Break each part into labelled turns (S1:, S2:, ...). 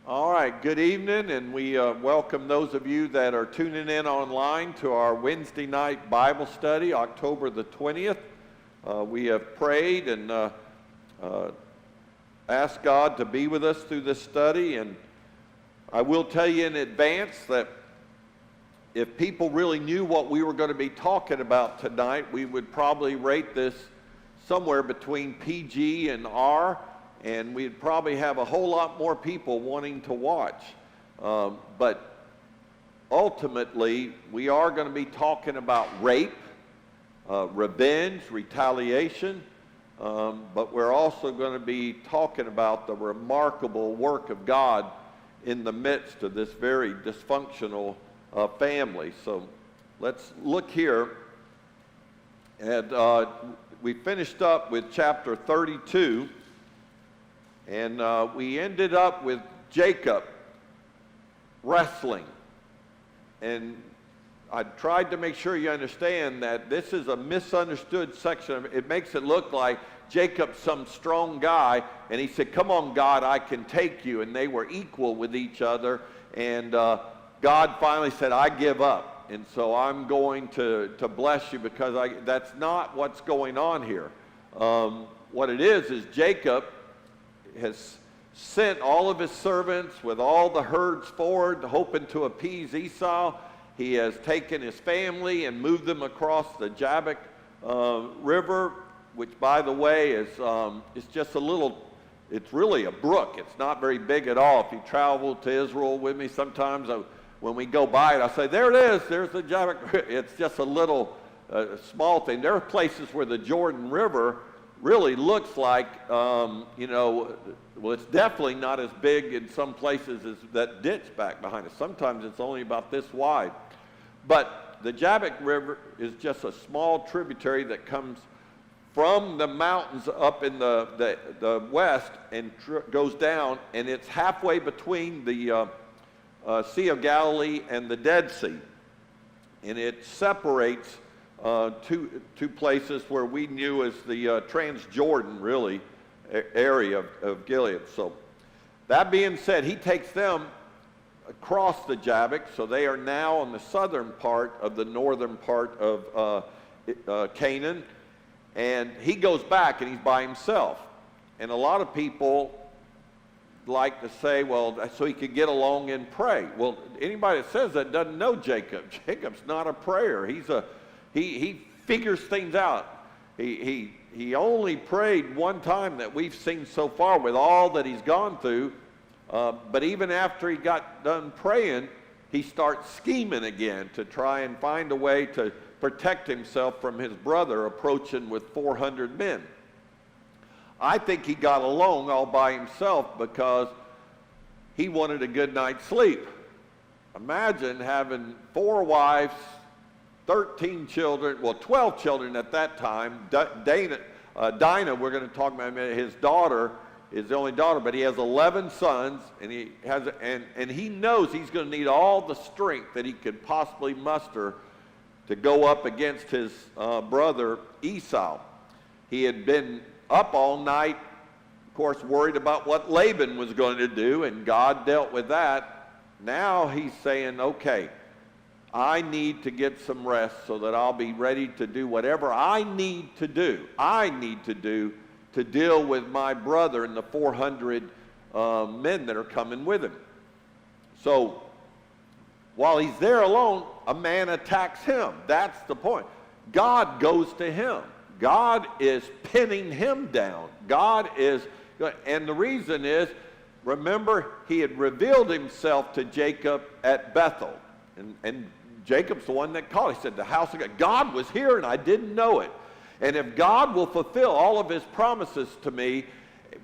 S1: All right, good evening, and we welcome those of you that are tuning in online to our Wednesday night Bible study, October the 20th. We have prayed and asked God to be with us through this study, and I will tell you in advance that if people really knew what we were going to be talking about tonight, we would probably rate this somewhere between PG and R, and we'd probably have a whole lot more people wanting to watch. But ultimately, we are going to be talking about rape, revenge, retaliation, but we're also going to be talking about the remarkable work of God in the midst of this very dysfunctional family. So let's look here. And we finished up with chapter 32. And we ended up with Jacob wrestling. And I tried to make sure you understand that this is a misunderstood section. It makes it look like Jacob's some strong guy, and he said, "Come on, God, I can take you." And they were equal with each other. And God finally said, "I give up. And so I'm going to bless you," because that's not what's going on here. What it is Jacob has sent all of his servants with all the herds forward, hoping to appease Esau. He has taken his family and moved them across the Jabbok River, which, by the way, is just a little, it's really a brook. It's not very big at all. If you travel to Israel with me, sometimes when we go by it, I say, "There it is, there's the Jabbok." It's just a little small thing. There are places where the Jordan River really looks like, well, it's definitely not as big in some places as that ditch back behind us. Sometimes it's only about this wide. But the Jabbok River is just a small tributary that comes from the mountains up in the west and goes down, and it's halfway between the Sea of Galilee and the Dead Sea. And it separates two places where we knew as the Transjordan, really, area of Gilead. So that being said, he takes them across the Jabbok, so they are now on the southern part of the northern part of Canaan, and he goes back and he's by himself. And a lot of people like to say, well, so he could get along and pray. Well, anybody that says that doesn't know Jacob. Jacob's not a prayer. He figures things out. He only prayed one time that we've seen so far with all that he's gone through. But even after he got done praying, he starts scheming again to try and find a way to protect himself from his brother approaching with 400 men. I think he got along all by himself because he wanted a good night's sleep. Imagine having 4 wives, 13 children, well, 12 children at that time. Dinah, we're going to talk about in a minute, his daughter is the only daughter, but he has 11 sons, and he knows he's going to need all the strength that he could possibly muster to go up against his brother Esau. He had been up all night, of course, worried about what Laban was going to do, and God dealt with that. Now he's saying, okay, I need to get some rest so that I'll be ready to do whatever I need to do to deal with my brother and the 400 men that are coming with him. So while he's there alone, a man attacks him. That's the point. God goes to him. God is pinning him down. And the reason is, remember, he had revealed himself to Jacob at Bethel. And Jacob's the one that called. He said, the house of God. God was here and I didn't know it. And if God will fulfill all of his promises to me,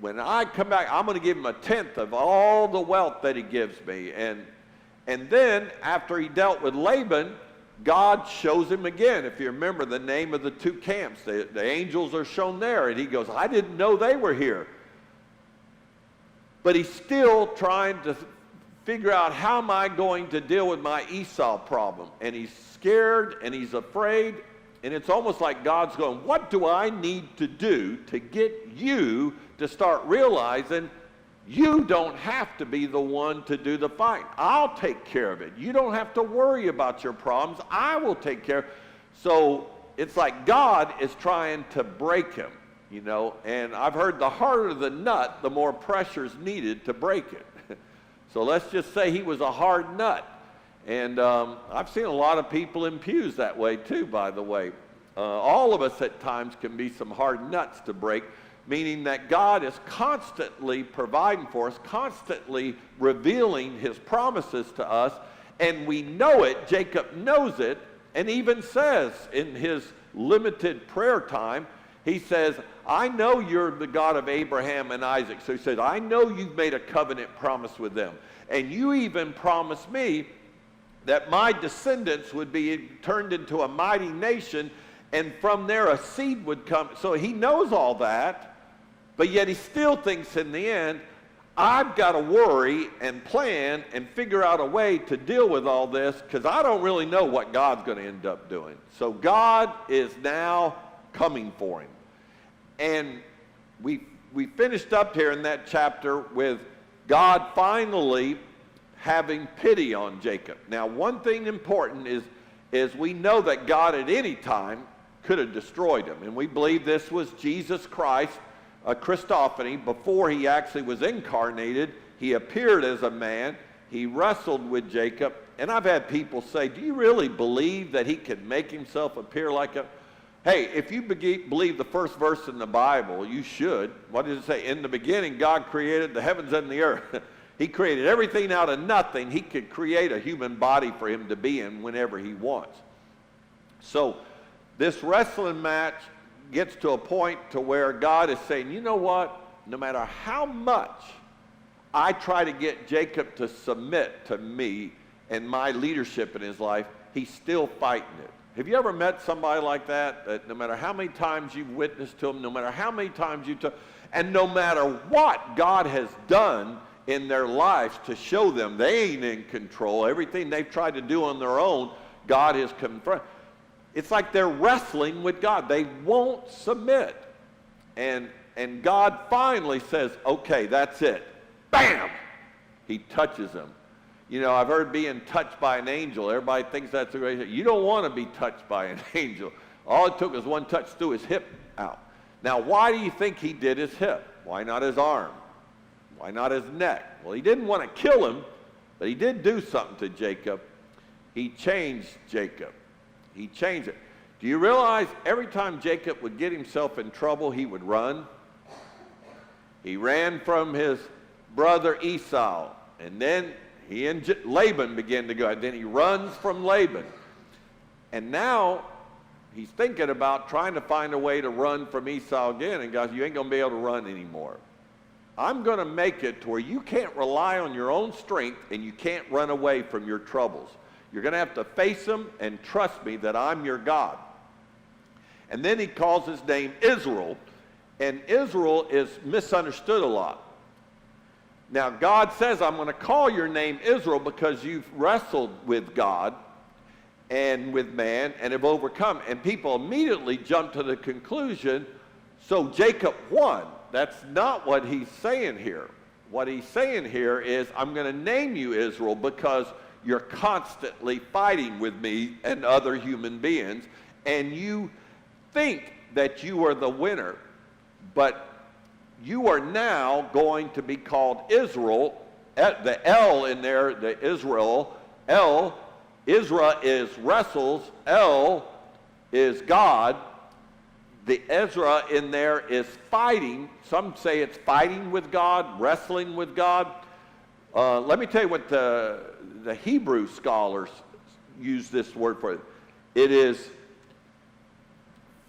S1: when I come back, I'm going to give him 1/10 of all the wealth that he gives me. And then after he dealt with Laban, God shows him again. If you remember the name of the 2 camps, the angels are shown there. And he goes, I didn't know they were here. But he's still trying to figure out, how am I going to deal with my Esau problem? And he's scared and he's afraid. And it's almost like God's going, what do I need to do to get you to start realizing You don't have to be the one to do the fight. I'll take care of it. You don't have to worry about your problems. I will take care of it. So it's like God is trying to break him, you know. And I've heard the harder the nut, the more pressure is needed to break it. So let's just say he was a hard nut. And I've seen a lot of people in pews that way too, by the way. All of us at times can be some hard nuts to break, meaning that God is constantly providing for us, constantly revealing his promises to us, and we know it. Jacob knows it, and even says in his limited prayer time, he says, I know you're the God of Abraham and Isaac. So he says, I know you've made a covenant promise with them, and you even promised me that my descendants would be turned into a mighty nation, and from there a seed would come. So he knows all that. But yet he still thinks in the end, I've got to worry and plan and figure out a way to deal with all this because I don't really know what God's going to end up doing. So God is now coming for him. And we finished up here in that chapter with God finally having pity on Jacob. Now, one thing important is we know that God at any time could have destroyed him. And we believe this was Jesus Christ, a Christophany. Before he actually was incarnated, he appeared as a man. He wrestled with Jacob. And I've had people say, do you really believe that he could make himself appear like a... Hey, if you believe the first verse in the Bible, you should. What does it say? In the beginning, God created the heavens and the earth. He created everything out of nothing. He could create a human body for him to be in whenever he wants. So this wrestling match gets to a point to where God is saying, you know what? No matter how much I try to get Jacob to submit to me and my leadership in his life, he's still fighting it. Have you ever met somebody like that? That no matter how many times you've witnessed to them, no matter how many times and no matter what God has done in their lives to show them they ain't in control, everything they've tried to do on their own, God has confronted. It's like they're wrestling with God. They won't submit. And God finally says, okay, that's it. Bam! He touches them. You know, I've heard being touched by an angel. Everybody thinks that's a great thing. You don't want to be touched by an angel. All it took was one touch through his hip out. Now, why do you think he did his hip? Why not his arm? Why not his neck? Well, he didn't want to kill him, but he did do something to Jacob. He changed Jacob. He changed it. Do you realize every time Jacob would get himself in trouble, he would run? He ran from his brother Esau, and then he and Laban began to go. And then he runs from Laban. And now he's thinking about trying to find a way to run from Esau again. And God, you ain't going to be able to run anymore. I'm going to make it to where you can't rely on your own strength and you can't run away from your troubles. You're going to have to face them and trust me that I'm your God. And then he calls his name Israel. And Israel is misunderstood a lot. Now, God says, I'm going to call your name Israel because you've wrestled with God and with man and have overcome. And people immediately jump to the conclusion, so Jacob won. That's not what he's saying here. What he's saying here is, I'm going to name you Israel because you're constantly fighting with me and other human beings, and you think that you are the winner, but you are now going to be called Israel. The L in there, the Israel, L, Israel is wrestles, L is God. The Ezra in there is fighting. Some say it's fighting with God, wrestling with God. Let me tell you what the Hebrew scholars use this word for. It is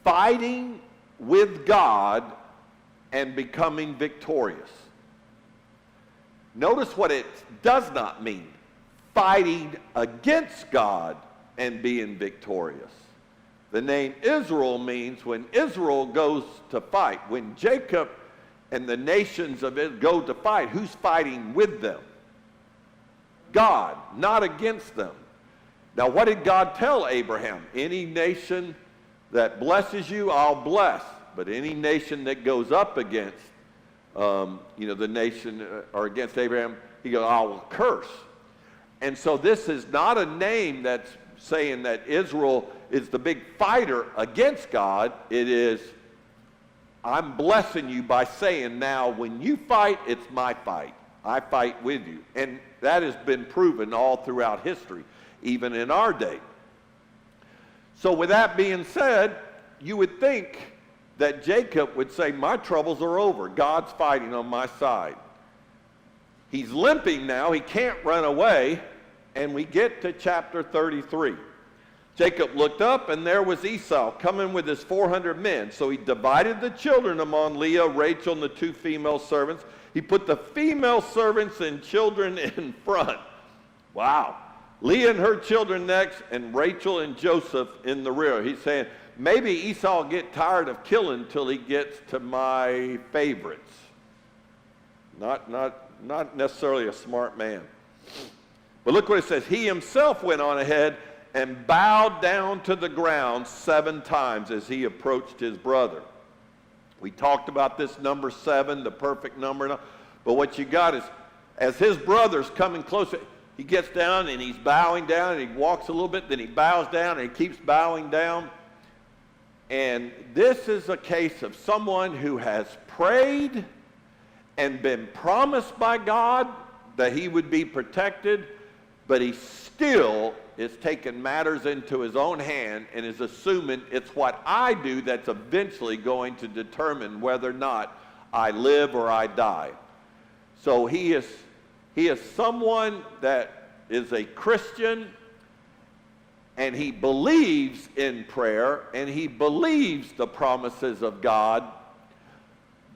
S1: fighting with God and becoming victorious. Notice what it does not mean. Fighting against God and being victorious. The name Israel means when Israel goes to fight, when Jacob and the nations of it go to fight, who's fighting with them? God, not against them. Now, what did God tell Abraham? Any nation that blesses you, I'll bless. But any nation that goes up against the nation or against Abraham, he goes, I will curse. And so this is not a name that's saying that Israel is the big fighter against God. It is, I'm blessing you by saying now when you fight, it's my fight. I fight with you. And that has been proven all throughout history, even in our day. So with that being said, you would think that Jacob would say, my troubles are over. God's fighting on my side. He's limping now. He can't run away. And we get to chapter 33. Jacob looked up, and there was Esau coming with his 400 men. So he divided the children among Leah, Rachel, and the 2 female servants. He put the female servants and children in front. Wow. Leah and her children next, and Rachel and Joseph in the rear. He's saying, maybe Esau will get tired of killing till he gets to my favorites. Not necessarily a smart man. But look what it says. He himself went on ahead and bowed down to the ground 7 times as he approached his brother. We talked about this number 7, the perfect number. But what you got is, as his brother's coming closer, he gets down and he's bowing down, and he walks a little bit, then he bows down and he keeps bowing down. And this is a case of someone who has prayed and been promised by God that he would be protected, but he still is taking matters into his own hand and is assuming it's what I do that's eventually going to determine whether or not I live or I die. So he is someone that is a Christian, and he believes in prayer, and he believes the promises of God,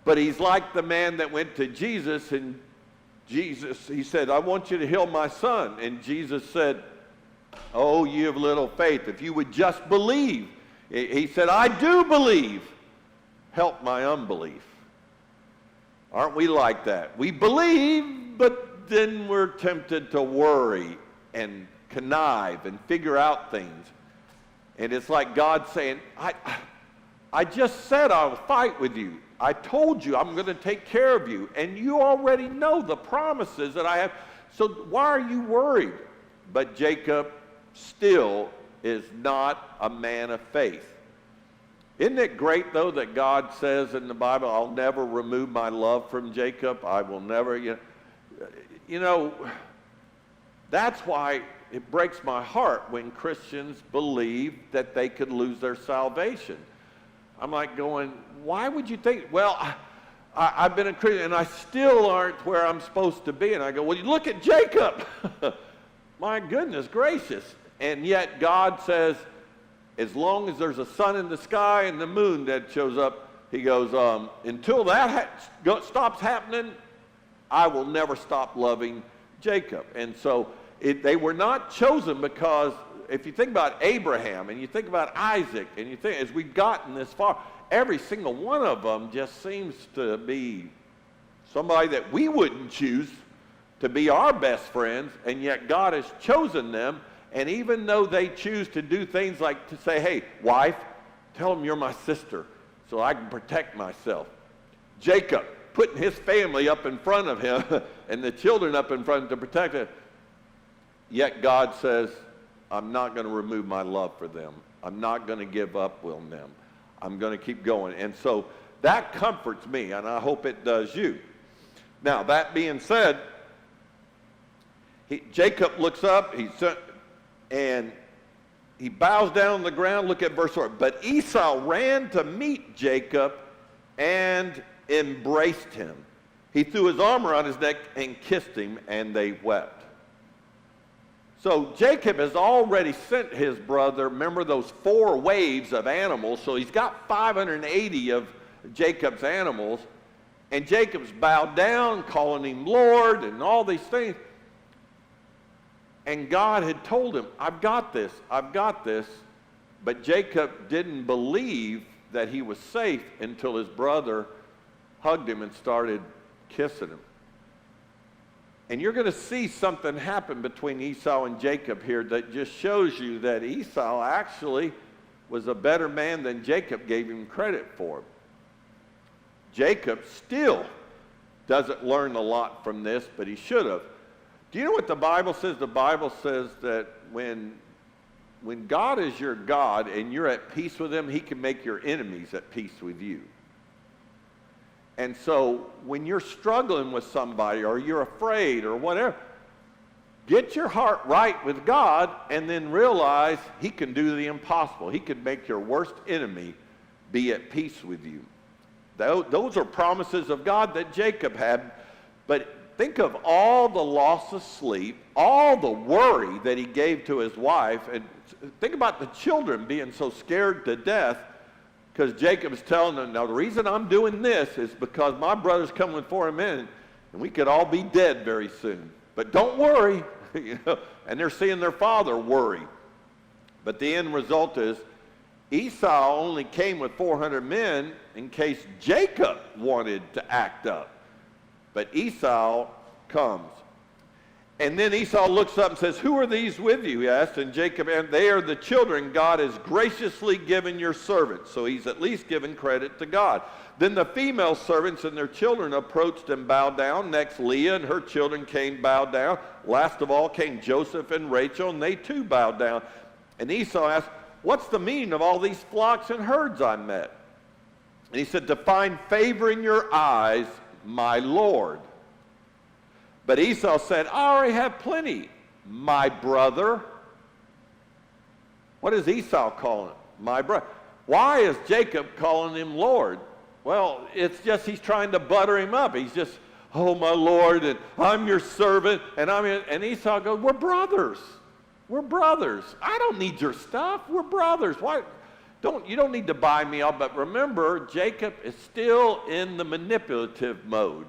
S1: but he's like the man that went to Jesus, and Jesus, he said, I want you to heal my son. And Jesus said, oh, you have little faith. If you would just believe. He said, I do believe. Help my unbelief. Aren't we like that? We believe, but then we're tempted to worry and connive and figure out things. And it's like God saying, I just said I'll fight with you. I told you I'm going to take care of you. And you already know the promises that I have. So why are you worried? But Jacob still is not a man of faith. Isn't it great, though, that God says in the Bible, I'll never remove my love from Jacob. I will never, that's why it breaks my heart when Christians believe that they could lose their salvation. I'm like going, why would you think? Well, I've been a Christian and I still aren't where I'm supposed to be. And I go, well, you look at Jacob. My goodness gracious. And yet God says, as long as there's a sun in the sky and the moon that shows up, he goes, until that stops happening, I will never stop loving Jacob. And so they were not chosen because, if you think about Abraham and you think about Isaac and you think, as we've gotten this far, every single one of them just seems to be somebody that we wouldn't choose to be our best friends, and yet God has chosen them. And even though they choose to do things like to say, hey, wife, tell them you're my sister so I can protect myself. Jacob putting his family up in front of him and the children up in front to protect him. Yet God says, I'm not going to remove my love for them. I'm not going to give up on them. I'm going to keep going. And so that comforts me, and I hope it does you. Now, that being said, Jacob looks up, and he bows down on the ground. Look at verse 4. But Esau ran to meet Jacob and embraced him. He threw his arm around his neck and kissed him, and they wept. So Jacob has already sent his brother, remember those 4 waves of animals, so he's got 580 of Jacob's animals, and Jacob's bowed down, calling him Lord, and all these things. And God had told him, I've got this, but Jacob didn't believe that he was safe until his brother hugged him and started kissing him. And you're going to see something happen between Esau and Jacob here that just shows you that Esau actually was a better man than Jacob gave him credit for. Jacob still doesn't learn a lot from this, but he should have. Do you know what the Bible says? The Bible says that when God is your God and you're at peace with him, he can make your enemies at peace with you. And so when you're struggling with somebody or you're afraid or whatever, get your heart right with God and then realize he can do the impossible. He can make your worst enemy be at peace with you. Those are promises of God that Jacob had. But think of all the loss of sleep, all the worry that he gave to his wife, and think about the children being so scared to death because Jacob is telling them, now the reason I'm doing this is because my brother's coming for him in, and we could all be dead very soon. But don't worry, and they're seeing their father worry. But the end result is Esau only came with 400 men in case Jacob wanted to act up. But Esau comes. And then Esau looks up and says, who are these with you? He asked, and Jacob, and they are the children God has graciously given your servants. So he's at least given credit to God. Then the female servants and their children approached and bowed down. Next, Leah and her children came, bowed down. Last of all came Joseph and Rachel, and they too bowed down. And Esau asked, what's the meaning of all these flocks and herds I met? And he said, to find favor in your eyes, my Lord. But Esau said, I already have plenty, my brother. What is Esau calling him? My brother. Why is Jacob calling him Lord? Well, it's just he's trying to butter him up. He's just, oh, my Lord, and I'm your servant, and Esau goes, we're brothers. We're brothers. I don't need your stuff. We're brothers. Why? You don't need to buy me out. But remember, Jacob is still in the manipulative mode.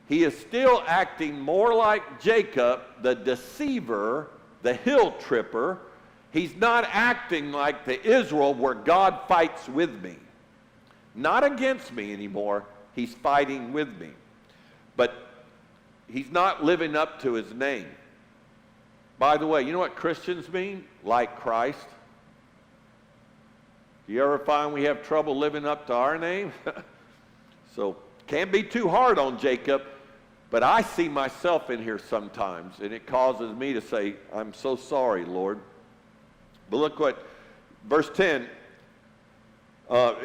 S1: He is still acting more like Jacob, the deceiver, the hill tripper. He's not acting like the Israel where God fights with me. Not against me anymore. He's fighting with me. But he's not living up to his name. By the way, you know what Christians mean? Like Christ. Do you ever find we have trouble living up to our name? So, can't be too hard on Jacob, but I see myself in here sometimes, and it causes me to say, I'm so sorry, Lord. But look what, verse 10,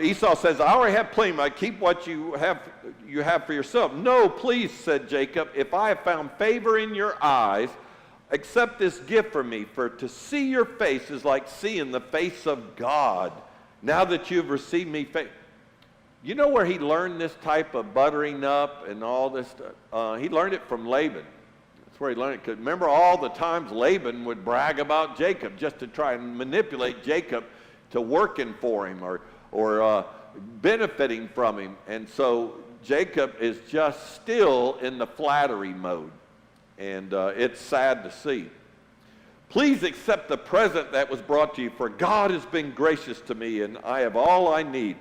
S1: Esau says, I already have plenty. I keep what you have for yourself. No, please, said Jacob, if I have found favor in your eyes, accept this gift from me, for to see your face is like seeing the face of God. Now that you've received me, you know where he learned this type of buttering up and all this stuff? He learned it from Laban. That's where he learned it. Because remember all the times Laban would brag about Jacob just to try and manipulate Jacob to working for him or benefiting from him. And so Jacob is just still in the flattery mode. And it's sad to see. Please accept the present that was brought to you, for God has been gracious to me, and I have all I need.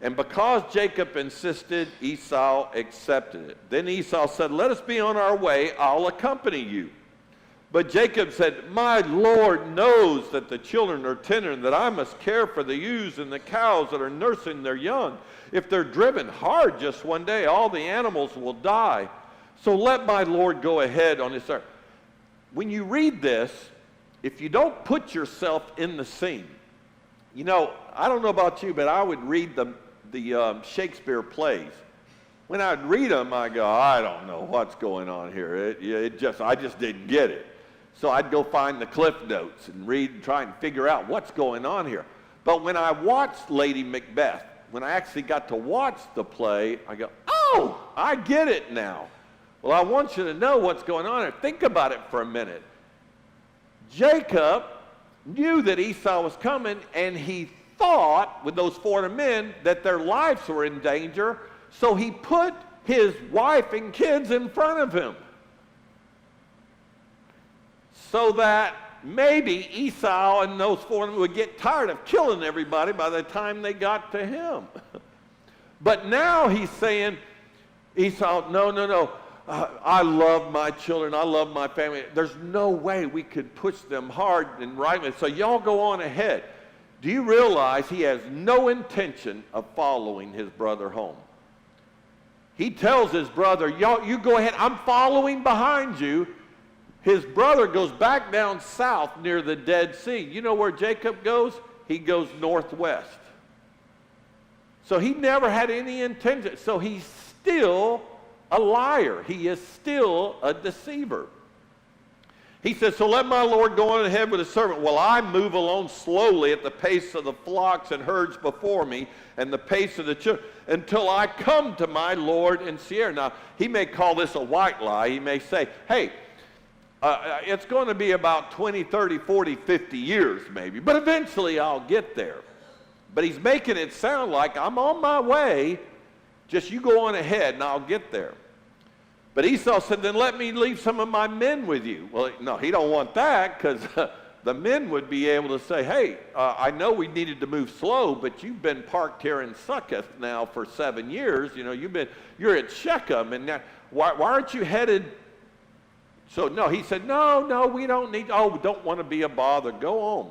S1: And because Jacob insisted, Esau accepted it. Then Esau said, let us be on our way, I'll accompany you. But Jacob said, my Lord knows that the children are tender, and that I must care for the ewes and the cows that are nursing their young. If they're driven hard just one day, all the animals will die. So let my Lord go ahead on his earth. When you read this, if you don't put yourself in the scene, you know, I don't know about you, but I would read the Shakespeare plays. When I'd read them, I go, I don't know what's going on here. I just didn't get it. So I'd go find the Cliff Notes and read, try and figure out what's going on here. But when I watched Lady Macbeth, when I actually got to watch the play, I go, oh, I get it now. Well, I want you to know what's going on here. Think about it for a minute. Jacob knew that Esau was coming, and he thought with those 400 men that their lives were in danger, so he put his wife and kids in front of him so that maybe Esau and those 400 would get tired of killing everybody by the time they got to him. But now he's saying, Esau, no. I love my children. I love my family. There's no way we could push them hard and right. So y'all go on ahead. Do you realize he has no intention of following his brother home? he tells his brother, you go ahead, I'm following behind you. His brother goes back down south near the Dead Sea. You know where Jacob goes? He goes northwest. So he never had any intention. So he's still a liar. He is still a deceiver. He says, so let my Lord go on ahead with his servant while I move along slowly at the pace of the flocks and herds before me and the pace of the children until I come to my Lord in Seir. Now, he may call this a white lie. He may say, hey, it's going to be about 20, 30, 40, 50 years maybe, but eventually I'll get there. But he's making it sound like I'm on my way, just you go on ahead and I'll get there. But Esau said, then let me leave some of my men with you. Well, no, he don't want that because the men would be able to say, hey, I know we needed to move slow, but you've been parked here in Succoth now for 7 years. You know, you're at Shechem, and now, why aren't you headed? So no, he said, no, we don't need, we don't want to be a bother. Go on.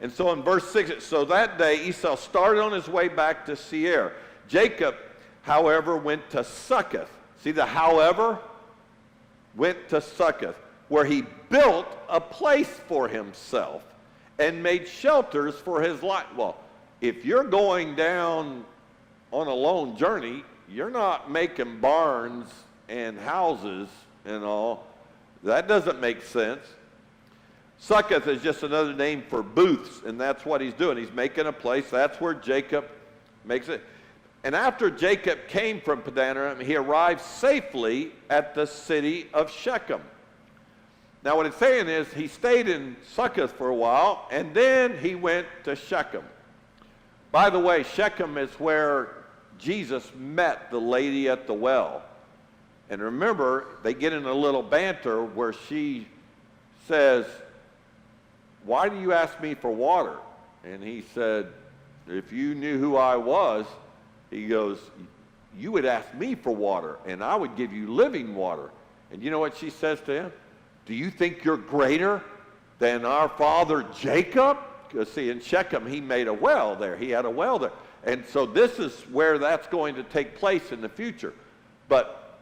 S1: And so in verse 6, so that day Esau started on his way back to Seir. Jacob, however, went to Succoth. See the however? Went to Succoth, where he built a place for himself and made shelters for his life. Well, if you're going down on a long journey, you're not making barns and houses and all. That doesn't make sense. Succoth is just another name for booths, and that's what he's doing. He's making a place. That's where Jacob makes it. And after Jacob came from Padan Aram, he arrived safely at the city of Shechem. Now what it's saying is he stayed in Succoth for a while, and then he went to Shechem. By the way, Shechem is where Jesus met the lady at the well. And remember, they get in a little banter where she says, why do you ask me for water? And he said, if you knew who I was, he goes, you would ask me for water, and I would give you living water. And you know what she says to him? Do you think you're greater than our father Jacob? Because see, in Shechem, he made a well there. He had a well there. And so this is where that's going to take place in the future. But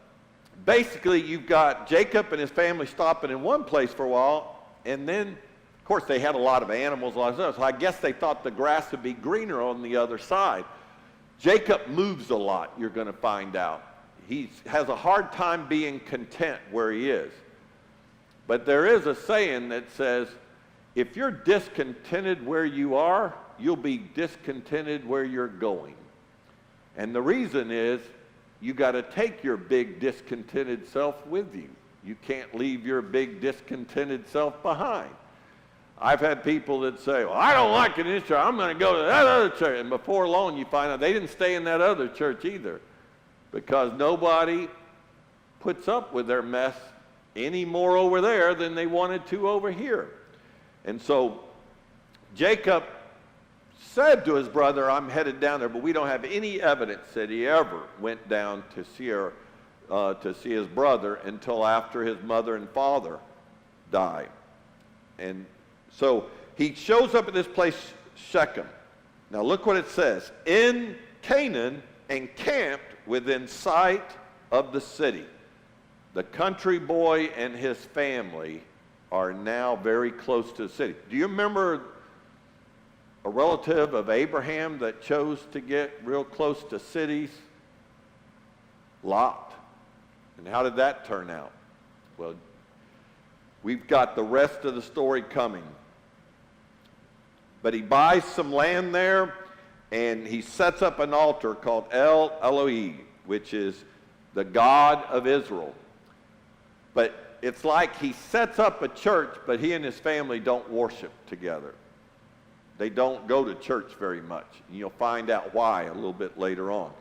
S1: basically, you've got Jacob and his family stopping in one place for a while, and then, of course, they had a lot of animals, a lot of stuff. So I guess they thought the grass would be greener on the other side. Jacob moves a lot, you're going to find out. He has a hard time being content where he is. But there is a saying that says, if you're discontented where you are, you'll be discontented where you're going. And the reason is, you got to take your big discontented self with you. You can't leave your big discontented self behind. I've had people that say, well, I don't like it in this church, I'm going to go to that other church. And before long, you find out they didn't stay in that other church either, because nobody puts up with their mess any more over there than they wanted to over here. And so Jacob said to his brother, I'm headed down there, but we don't have any evidence that he ever went down to Seir to see his brother until after his mother and father died. And so he shows up at this place, Shechem. Now look what it says. In Canaan, encamped within sight of the city. The country boy and his family are now very close to the city. Do you remember a relative of Abraham that chose to get real close to cities? Lot. And how did that turn out? Well, we've got the rest of the story coming. But he buys some land there, and he sets up an altar called El Elohim, which is the God of Israel. But it's like he sets up a church, but he and his family don't worship together. They don't go to church very much. And you'll find out why a little bit later on.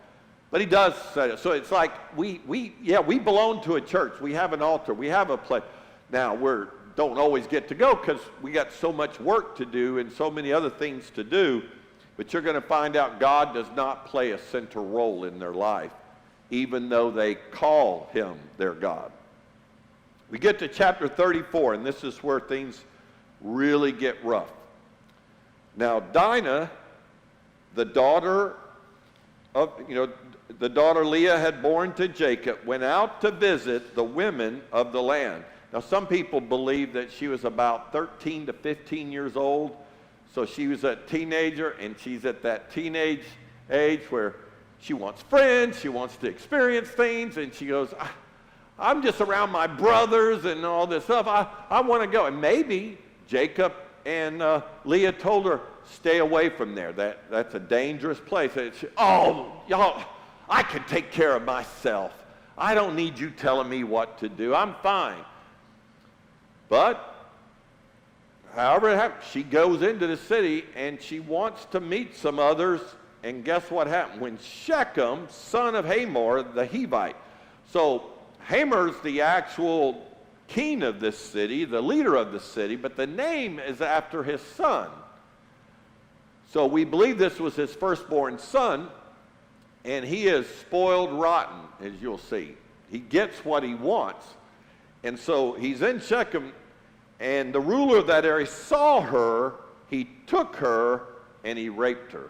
S1: But he does say it. So it's like we belong to a church. We have an altar. We have a place. Now, we don't always get to go because we got so much work to do and so many other things to do. But you're going to find out God does not play a central role in their life, even though they call him their God. We get to chapter 34, and this is where things really get rough. Now, Dinah, the daughter of, the daughter Leah had borne to Jacob, went out to visit the women of the land. Now, some people believe that she was about 13 to 15 years old. So she was a teenager, and she's at that teenage age where she wants friends, she wants to experience things, and she goes, I'm just around my brothers and all this stuff. I want to go. And maybe Jacob and Leah told her, stay away from there. That's a dangerous place. And y'all, I can take care of myself. I don't need you telling me what to do. I'm fine. But however it happens, she goes into the city and she wants to meet some others. And guess what happened? When Shechem, son of Hamor, the Hivite. So Hamor's the actual king of this city, the leader of the city, but the name is after his son. So we believe this was his firstborn son, and he is spoiled rotten, as you'll see. He gets what he wants. And so he's in Shechem, and the ruler of that area saw her, he took her, and he raped her.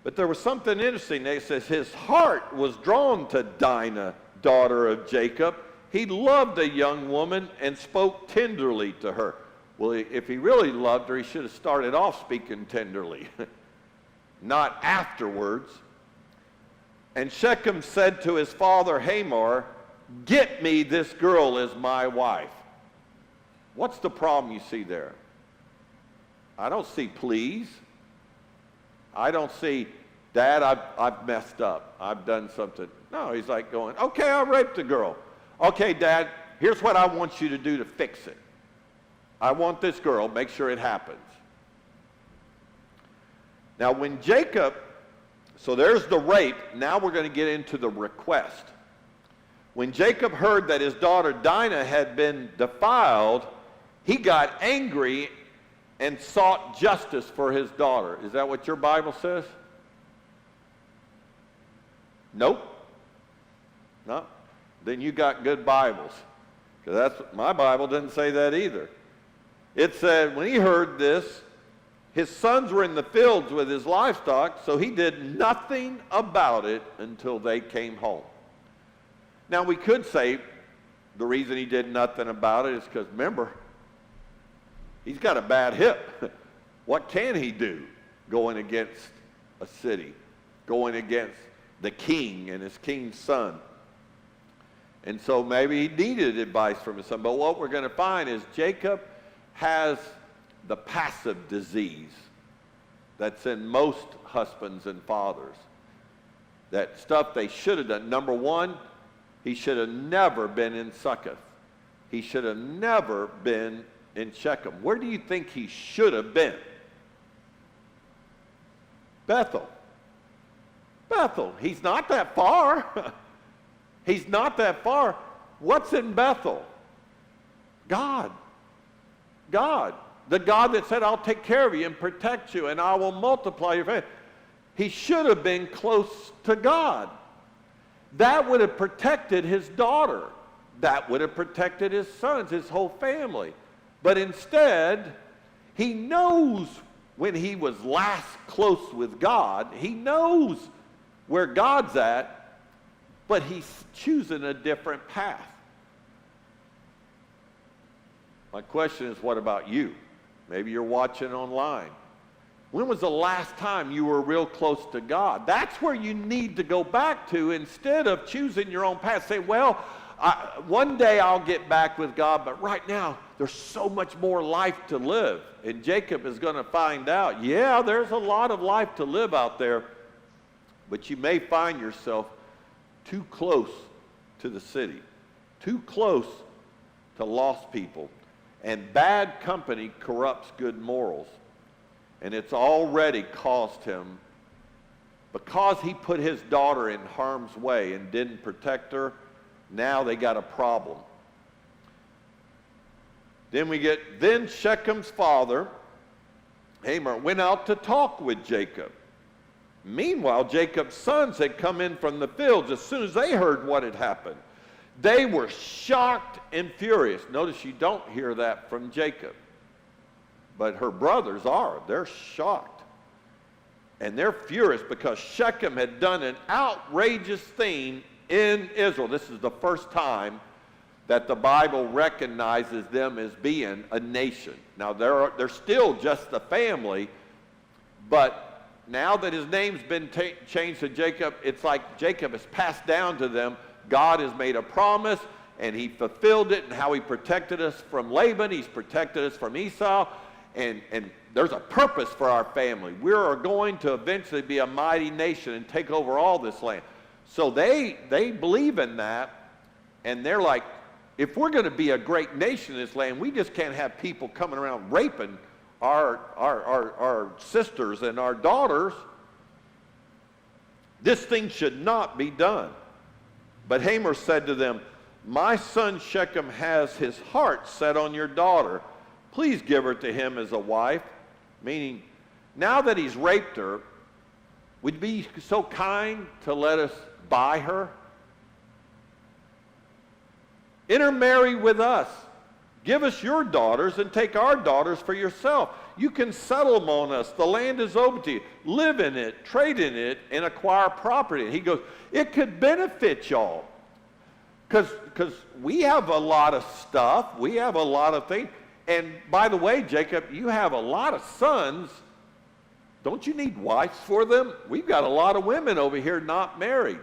S1: But there was something interesting. It says his heart was drawn to Dinah, daughter of Jacob. He loved the young woman and spoke tenderly to her. Well, if he really loved her, he should have started off speaking tenderly, not afterwards. And Shechem said to his father Hamor, get me this girl as my wife. What's the problem you see there? I don't see please. I don't see, Dad, I've messed up. I've done something. No, he's like going, okay, I raped the girl. Okay, Dad, here's what I want you to do to fix it. I want this girl, make sure it happens. Now when Jacob, so there's the rape, now we're going to get into the request. When Jacob heard that his daughter Dinah had been defiled, he got angry and sought justice for his daughter. Is that what your Bible says? Nope. No. Then you got good Bibles. Because my Bible didn't say that either. It said when he heard this, his sons were in the fields with his livestock, so he did nothing about it until they came home. Now we could say the reason he did nothing about it is because, remember, he's got a bad hip. What can he do going against a city, going against the king and his king's son? And so maybe he needed advice from his son. But what we're going to find is Jacob has the passive disease that's in most husbands and fathers. That stuff they should have done. Number one, he should have never been in Succoth. He should have never been in Shechem. Where do you think he should have been? Bethel. Bethel. He's not that far. He's not that far. What's in Bethel? God. God. The God that said, I'll take care of you and protect you and I will multiply your faith. He should have been close to God. That would have protected his daughter. That would have protected his sons, his whole family. But instead, he knows when he was last close with God. He knows where God's at, but he's choosing a different path. My question is, what about you? Maybe you're watching online. When was the last time you were real close to God? That's where you need to go back to instead of choosing your own path. Say, well, one day I'll get back with God, but right now there's so much more life to live. And Jacob is going to find out, yeah, there's a lot of life to live out there, but you may find yourself too close to the city, too close to lost people. And bad company corrupts good morals. And it's already caused him, because he put his daughter in harm's way and didn't protect her, now they got a problem. Then Shechem's father, Hamor, went out to talk with Jacob. Meanwhile, Jacob's sons had come in from the fields as soon as they heard what had happened. They were shocked and furious. Notice you don't hear that from Jacob. But her brothers are. They're shocked. And they're furious because Shechem had done an outrageous thing in Israel. This is the first time that the Bible recognizes them as being a nation. Now, they're still just a family, but now that his name's been changed to Jacob, it's like Jacob has passed down to them. God has made a promise, and he fulfilled it, and how he protected us from Laban, he's protected us from Esau, and there's a purpose for our family. We are going to eventually be a mighty nation and take over all this land. So they believe in that, and they're like, if we're going to be a great nation in this land, we just can't have people coming around raping our sisters and our daughters. This thing should not be done. But Hamor said to them, my son Shechem has his heart set on your daughter. Please give her to him as a wife. Meaning, now that he's raped her, would you be so kind to let us buy her? Intermarry with us. Give us your daughters and take our daughters for yourself. You can settle them on us. The land is open to you. Live in it, trade in it, and acquire property. And he goes, it could benefit y'all. Because we have a lot of stuff. We have a lot of things. And by the way, Jacob, you have a lot of sons. Don't you need wives for them? We've got a lot of women over here not married.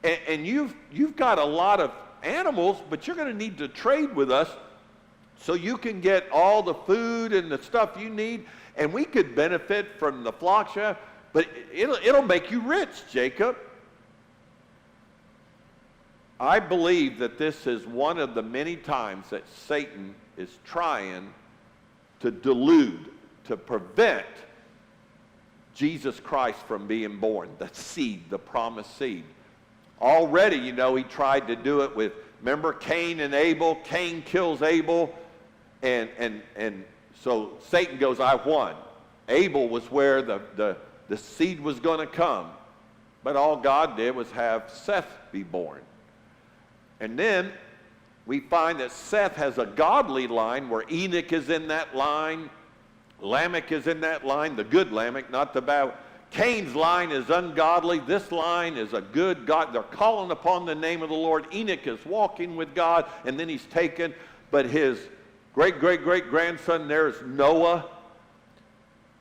S1: And you've got a lot of animals, but you're going to need to trade with us so you can get all the food and the stuff you need. And we could benefit from the flocks you have, but it'll make you rich, Jacob. I believe that this is one of the many times that Satan is trying to delude, to prevent Jesus Christ from being born, the seed, the promised seed. Already, you know, he tried to do it with, remember Cain and Abel? Cain kills Abel, and so Satan goes, I won. Abel was where the seed was going to come, but all God did was have Seth be born. And then we find that Seth has a godly line where Enoch is in that line, Lamech is in that line, the good Lamech, not the bad. Cain's line is ungodly. This line is a good God. They're calling upon the name of the Lord. Enoch is walking with God, and then he's taken. But his great-great-great-grandson there is Noah.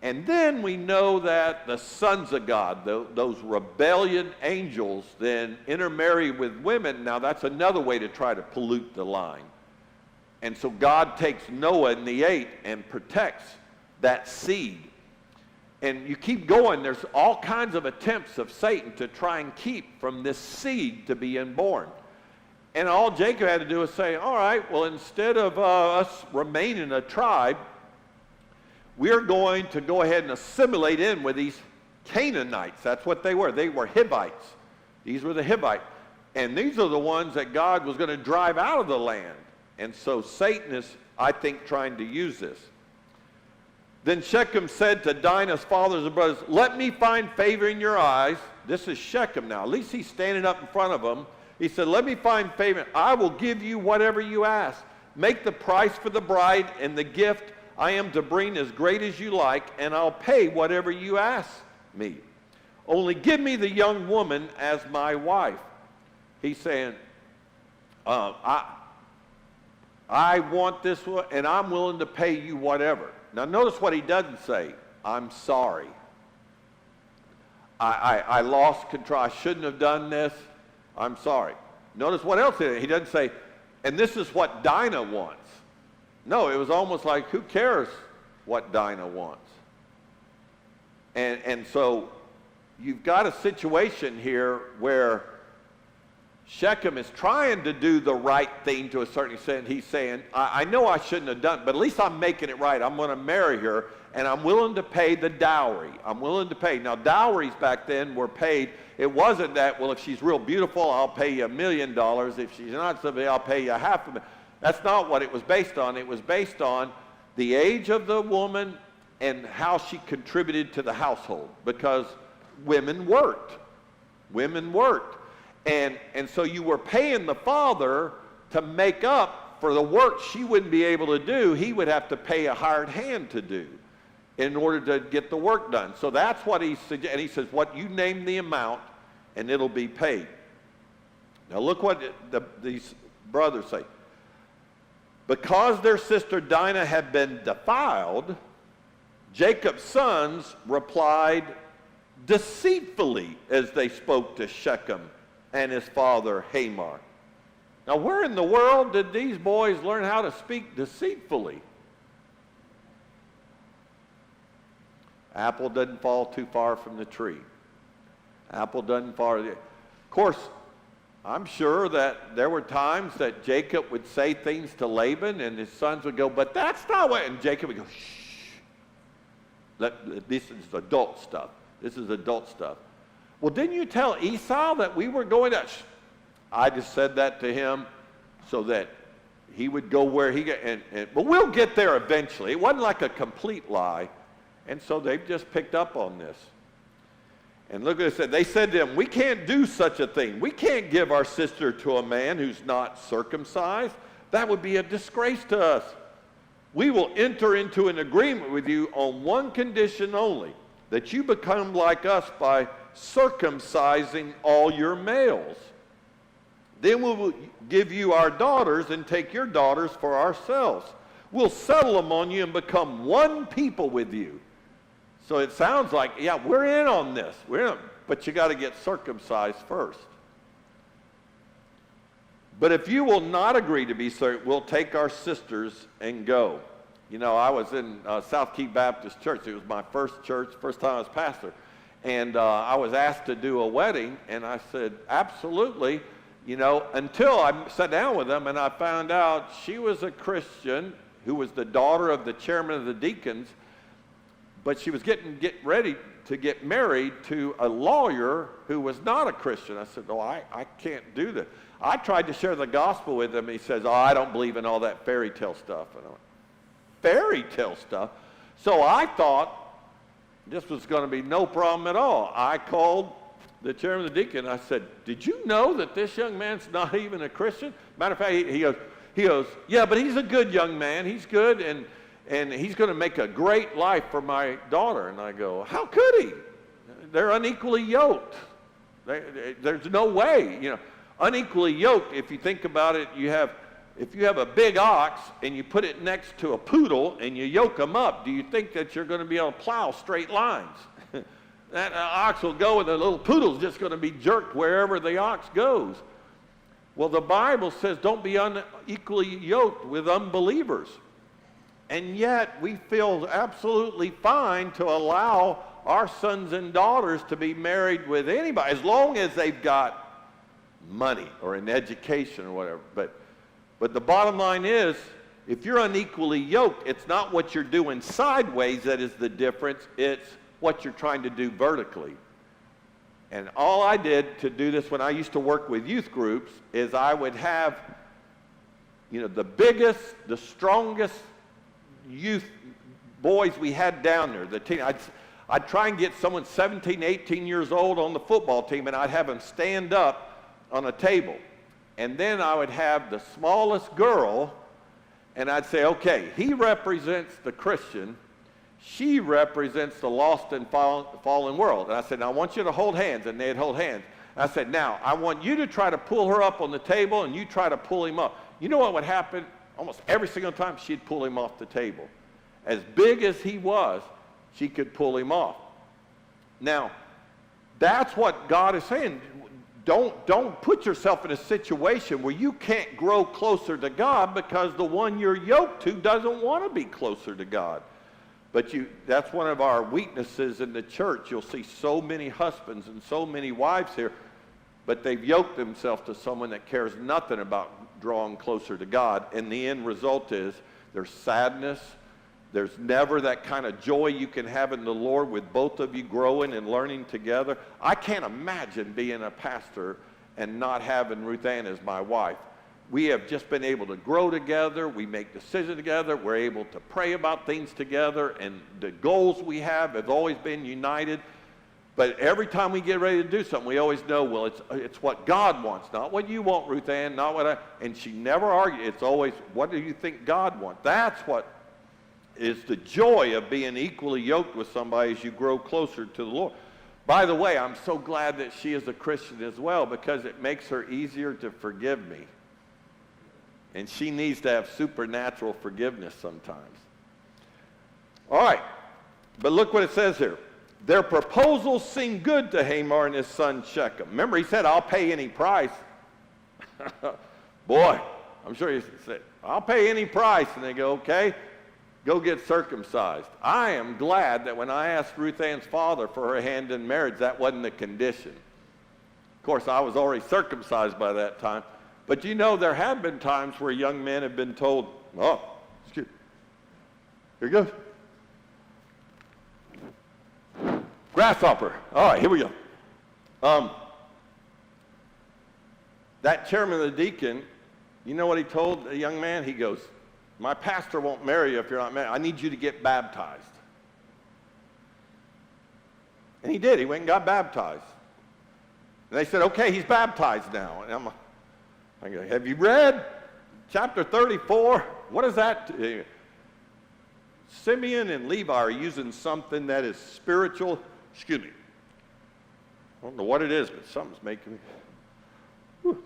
S1: And then we know that the sons of God, those rebellion angels, then intermarry with women. Now that's another way to try to pollute the line. And so God takes Noah in the 8 and protects that seed. And you keep going. There's all kinds of attempts of Satan to try and keep from this seed to being born. And all Jacob had to do was say, all right, well, instead of us remaining a tribe, we're going to go ahead and assimilate in with these Canaanites. That's what they were. They were Hivites. These were the Hivites. And these are the ones that God was going to drive out of the land. And so Satan is, I think, trying to use this. Then Shechem said to Dinah's fathers and brothers, let me find favor in your eyes. This is Shechem now. At least he's standing up in front of them. He said, let me find favor. I will give you whatever you ask. Make the price for the bride and the gift I am to bring as great as you like, and I'll pay whatever you ask me. Only give me the young woman as my wife. He's saying, I want this one, and I'm willing to pay you whatever. Now notice what he doesn't say. I'm sorry. I lost control. I shouldn't have done this. I'm sorry. Notice what else he doesn't say, and this is what Dinah wants. No, it was almost like, who cares what Dinah wants? And so you've got a situation here where Shechem is trying to do the right thing to a certain extent. He's saying, I know I shouldn't have done it, but at least I'm making it right. I'm going to marry her, and I'm willing to pay the dowry. I'm willing to pay. Now, dowries back then were paid. It wasn't that, well, if she's real beautiful, I'll pay you $1 million. If she's not somebody, I'll pay you $500,000. That's not what it was based on. It was based on the age of the woman and how she contributed to the household, because women worked. Women worked. And so you were paying the father to make up for the work she wouldn't be able to do. He would have to pay a hired hand to do. in order to get the work done. So that's what he suggests. And he says, what you name the amount, and it'll be paid. Now look what these brothers say. Because their sister Dinah had been defiled, Jacob's sons replied deceitfully as they spoke to Shechem and his father Hamor. Now, where in the world did these boys learn how to speak deceitfully? Apple doesn't fall too far from the tree. Apple doesn't fall. Of course, I'm sure that there were times that Jacob would say things to Laban and his sons would go, but that's not what, and Jacob would go, shh. This is adult stuff. This is adult stuff. Well, didn't you tell Esau that we were going to, I just said that to him so that he would go where he got, but we'll get there eventually. It wasn't like a complete lie. And so they've just picked up on this. And look what they said. They said to him, we can't do such a thing. We can't give our sister to a man who's not circumcised. That would be a disgrace to us. We will enter into an agreement with you on one condition only, that you become like us by circumcising all your males. Then we will give you our daughters and take your daughters for ourselves. We'll settle them on you and become one people with you. So it sounds like, yeah, we're in on this. We're in, but you got to get circumcised first. But if you will not agree to be circumcised, we'll take our sisters and go. You know, I was in South Key Baptist Church. It was my first church, first time I was pastor. And I was asked to do a wedding, and I said, absolutely. You know, until I sat down with them and I found out she was a Christian who was the daughter of the chairman of the deacons, but she was getting ready to get married to a lawyer who was not a Christian. I said, oh, I can't do that. I tried to share the gospel with him. He says, oh, I don't believe in all that fairy tale stuff. And I went, fairy tale stuff? So I thought this was going to be no problem at all. I called the chairman of the deacon. I said, did you know that this young man's not even a Christian? Matter of fact, he goes, yeah, but he's a good young man. He's good, and he's going to make a great life for my daughter. And I go, how could he? They're unequally yoked. There's no way, you know. Unequally yoked, if you think about it, if you have a big ox and you put it next to a poodle and you yoke them up, do you think that you're going to be able to plow straight lines? That ox will go and the little poodle's just going to be jerked wherever the ox goes. Well, the Bible says don't be unequally yoked with unbelievers. And yet we feel absolutely fine to allow our sons and daughters to be married with anybody, as long as they've got money or an education or whatever. But the bottom line is, if you're unequally yoked, it's not what you're doing sideways that is the difference, it's what you're trying to do vertically. And all I did to do this when I used to work with youth groups is I would have, you know, the biggest, the strongest youth boys we had down there. I'd try and get someone 17, 18 years old on the football team, and I'd have them stand up on a table. And then I would have the smallest girl, and I'd say, okay, he represents the Christian, she represents the lost and fallen world. And I said, now I want you to hold hands, and they'd hold hands. And I said, now I want you to try to pull her up on the table, and you try to pull him up. You know what would happen? Almost every single time she'd pull him off the table. As big as he was, she could pull him off. Now, that's what God is saying. Don't put yourself in a situation where you can't grow closer to God because the one you're yoked to doesn't want to be closer to God. But that's one of our weaknesses in the church. You'll see so many husbands and so many wives here, but they've yoked themselves to someone that cares nothing about drawing closer to God. And the end result is there's sadness. There's never that kind of joy you can have in the Lord with both of you growing and learning together. I can't imagine being a pastor and not having Ruth Ann as my wife. We have just been able to grow together. We make decisions together. We're able to pray about things together. And the goals we have always been united. But every time we get ready to do something, we always know, well, it's what God wants, not what you want, Ruth Ann, not what and she never argued. It's always, what do you think God wants? That's what. is the joy of being equally yoked with somebody as you grow closer to the Lord. By the way, I'm so glad that she is a Christian as well, because it makes her easier to forgive me. And she needs to have supernatural forgiveness sometimes. All right, but look what it says here. Their proposal seemed good to Hamor and his son Shechem. Remember, he said, I'll pay any price. Boy, I'm sure he said, I'll pay any price. And they go, okay, go get circumcised. I am glad that when I asked Ruth Ann's father for her hand in marriage, that wasn't the condition. Of course, I was already circumcised by that time. But you know, there have been times where young men have been told, oh, excuse me. Here goes. Grasshopper. All right, here we go. That chairman of the deacon, you know what he told the young man? He goes, my pastor won't marry you if you're not married. I need you to get baptized. And he did. He went and got baptized. And they said, okay, he's baptized now. And I go, have you read chapter 34? What is that? Simeon and Levi are using something that is spiritual. Excuse me. I don't know what it is, but something's making me. Whew.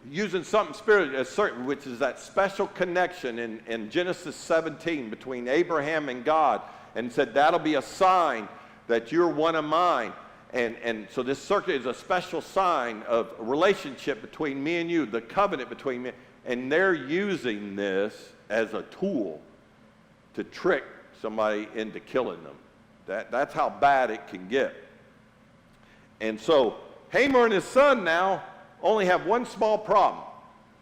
S1: Using something spiritual, which is that special connection in Genesis 17 between Abraham and God, and said that'll be a sign that you're one of mine. And so this circuit is a special sign of a relationship between me and you, the covenant between me. And they're using this as a tool to trick somebody into killing them. That's how bad it can get. And so Hamor and his son now only have one small problem.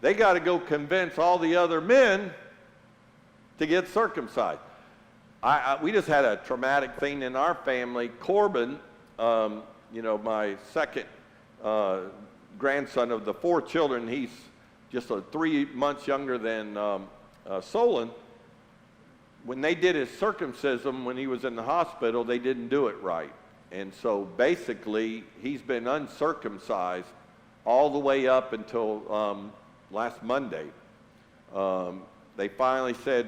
S1: They got to go convince all the other men to get circumcised. We just had a traumatic thing in our family. Corbin, my second grandson of the 4 children, he's just 3 months younger than Solon. When they did his circumcision when he was in the hospital, they didn't do it right. And so basically, he's been uncircumcised all the way up until last Monday. They finally said,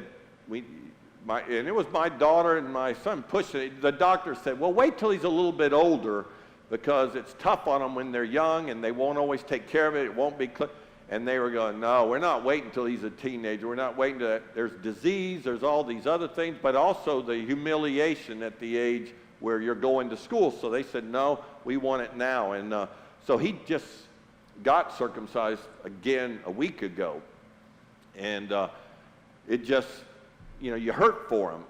S1: and it was my daughter and my son pushing it. The doctor said, well, wait till he's a little bit older, because it's tough on them when they're young and they won't always take care of it. It won't be clear. And they were going, no, we're not waiting until he's a teenager. We're not waiting till there's disease, there's all these other things, but also the humiliation at the age where you're going to school. So they said, no, we want it now. And so he just got circumcised again a week ago. And it just, you hurt for him.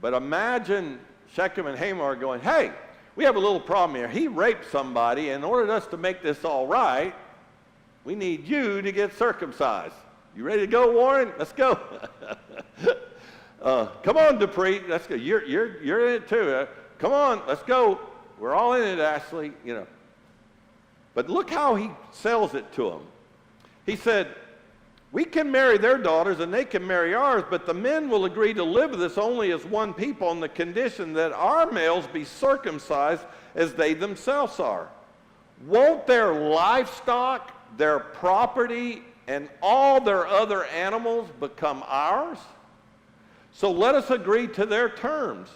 S1: But imagine Shechem and Hamor going, hey, we have a little problem here. He raped somebody. In order for us to make this all right, we need you to get circumcised. You ready to go, Warren? Let's go. Come on, Dupree. Let's go. You're in it too. Come on, let's go. We're all in it, Ashley. But look how he sells it to them. He said, we can marry their daughters and they can marry ours, but the men will agree to live with us only as one people on the condition that our males be circumcised as they themselves are. Won't their livestock, their property, and all their other animals become ours? So let us agree to their terms,